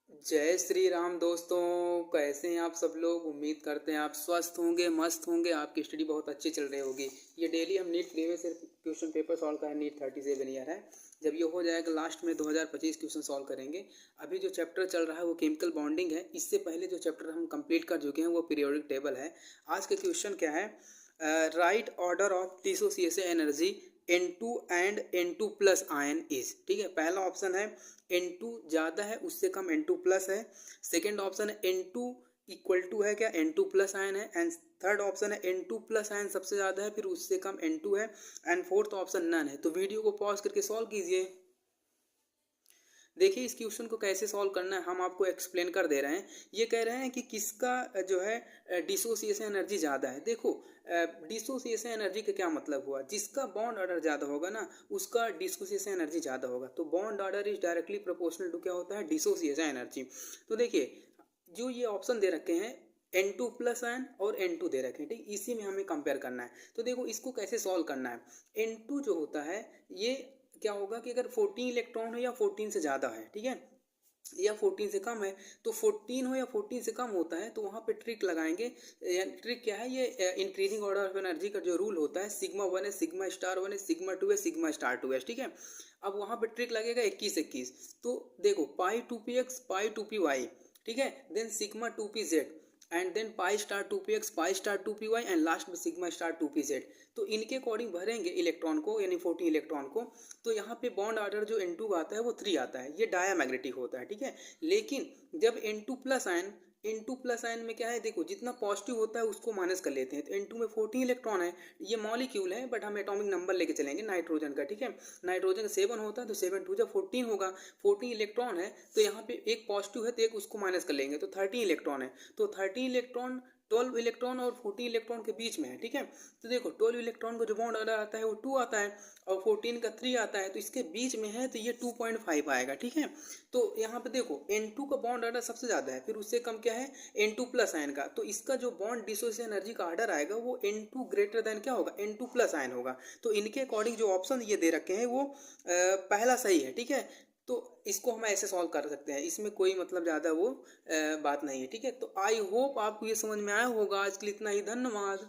जय श्री राम दोस्तों। कैसे हैं आप सब लोग। उम्मीद करते हैं आप स्वस्थ होंगे, मस्त होंगे, आपकी स्टडी बहुत अच्छी चल रही होगी। ये डेली हम NEET previous year question paper solve करें। नीट 37 ईयर है। जब ये हो जाएगा लास्ट में 2025 क्वेश्चन सॉल्व करेंगे। अभी जो चैप्टर चल रहा है वो केमिकल बॉन्डिंग है। इससे पहले जो चैप्टर हम कंप्लीट कर चुके हैं वो पीरियोडिक टेबल है। आज के क्वेश्चन क्या है, right order of dissociation energy N2 and N2 plus ion is. ठीक है, पहला ऑप्शन है N2 ज़्यादा है, उससे कम N2 प्लस है। सेकेंड ऑप्शन है N2 इक्वल टू है क्या, N2 प्लस आयन है। एंड थर्ड ऑप्शन है N2 प्लस आयन सबसे ज़्यादा है, फिर उससे कम N2 है। एंड फोर्थ ऑप्शन नन है। तो वीडियो को पॉज करके सॉल्व कीजिए। देखिए इस क्वेश्चन को कैसे सॉल्व करना है हम आपको एक्सप्लेन कर दे रहे हैं। ये कह रहे हैं कि किसका जो है डिसोसिएशन एनर्जी ज़्यादा है। देखो डिसोसिएशन एनर्जी का क्या मतलब हुआ, जिसका बॉन्ड ऑर्डर ज़्यादा होगा ना उसका डिसोसिएशन एनर्जी ज़्यादा होगा। तो bond order is directly proportional to क्या होता है, डिसोसिएशन एनर्जी। तो देखिए जो ये ऑप्शन दे रखे हैं N2 प्लस आयन और N2 दे रखे हैं, ठीक, इसी में हमें कंपेयर करना है। तो देखो इसको कैसे सॉल्व करना है। N2 जो होता है ये क्या होगा कि अगर 14 इलेक्ट्रॉन हो या 14 से ज़्यादा है, ठीक है, या 14 से कम है, तो 14 हो या 14 से कम होता है तो वहाँ पे ट्रिक लगाएंगे। ट्रिक क्या है, ये इंक्रीजिंग ऑर्डर ऑफ एनर्जी का जो रूल होता है, सिग्मा 1 है, सिग्मा स्टार 1 है, सिग्मा 2 है, सिग्मा स्टार 2 है। ठीक है, अब वहाँ पे ट्रिक लगेगा 21-21। तो देखो पाई 2px पाई 2py, ठीक है, then sigma 2pz and then pi star 2px pi star 2py and last में सिग्मा स्टार 2pz। तो इनके अकॉर्डिंग भरेंगे इलेक्ट्रॉन को, यानी 14 इलेक्ट्रॉन को। तो यहाँ पे बॉन्ड ऑर्डर जो N2 आता है वो 3 आता है, ये डायामैग्नेटिक होता है। ठीक है, लेकिन जब N2 plus ion, N2 plus ion में क्या है, देखो जितना पॉजिटिव होता है उसको माइनस कर लेते हैं। तो N2 में 14 इलेक्ट्रॉन है, ये मॉलिक्यूल है बट हम एटॉमिक नंबर लेके चलेंगे नाइट्रोजन का। ठीक है, नाइट्रोजन 7 होता है तो 7 2 जब 14 होगा, 14 इलेक्ट्रॉन है तो यहाँ पे एक पॉजिटिव है तो एक उसको माइनस कर लेंगे तो 13 इलेक्ट्रॉन है। तो 13 इलेक्ट्रॉन 12 इलेक्ट्रॉन और 14 इलेक्ट्रॉन के बीच में है। ठीक है, तो देखो 12 इलेक्ट्रॉन का जो बॉन्ड ऑर्डर आता है वो 2 आता है और 14 का 3 आता है, तो इसके बीच में है तो ये 2.5 आएगा। ठीक है, तो यहाँ पे देखो N2 का बॉन्ड ऑर्डर सबसे ज़्यादा है, फिर उससे कम क्या है N2 प्लस आयन का। तो इसका जो बॉन्ड डिसोसिएशन एनर्जी का ऑर्डर आएगा वो N2 ग्रेटर देन क्या होगा, N2 प्लस आयन होगा। तो इनके अकॉर्डिंग जो ऑप्शन ये दे रखे हैं वो पहला सही है। ठीक है, तो इसको हम ऐसे सॉल्व कर सकते हैं, इसमें कोई मतलब ज़्यादा वो बात नहीं है। ठीक है, तो आई होप आपको ये समझ में आया होगा। आज के लिए इतना ही, धन्यवाद।